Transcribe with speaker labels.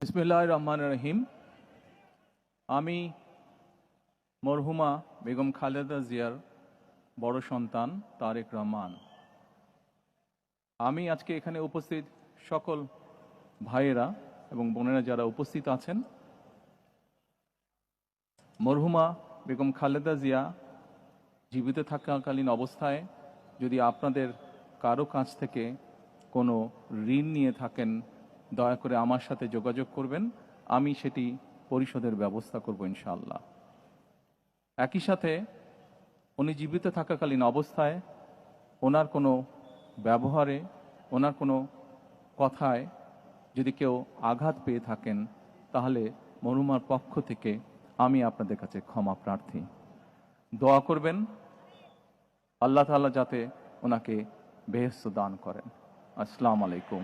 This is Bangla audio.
Speaker 1: বিসমিল্লাহির রহমানির রহিম। আমি মরহুমা বেগম খালেদা জিয়ার বড় সন্তান তারেক রহমান। আমি আজকে এখানে উপস্থিত সকল ভাইয়েরা এবং বোনেরা যারা উপস্থিত আছেন, মরহুমা বেগম খালেদা জিয়া জীবিত থাকাকালীন অবস্থায় যদি আপনাদের কারো কাছ থেকে কোনো ঋণ নিয়ে থাকেন, দয়া করে আমার সাথে যোগাযোগ করবেন, আমি সেটি পরিশোধের ব্যবস্থা করব ইনশাআল্লাহ। একই সাথে উনি জীবিত থাকাকালীন অবস্থায় ওনার কোনো ব্যবহারে, ওনার কোনো কথায় যদি কেউ আঘাত পেয়ে থাকেন, তাহলে মরহুমার পক্ষ থেকে আমি আপনাদের কাছে ক্ষমা প্রার্থী। দোয়া করবেন আল্লাহ তাআলা যাতে ওনাকে বেহেশত দান করেন। আসসালামু আলাইকুম।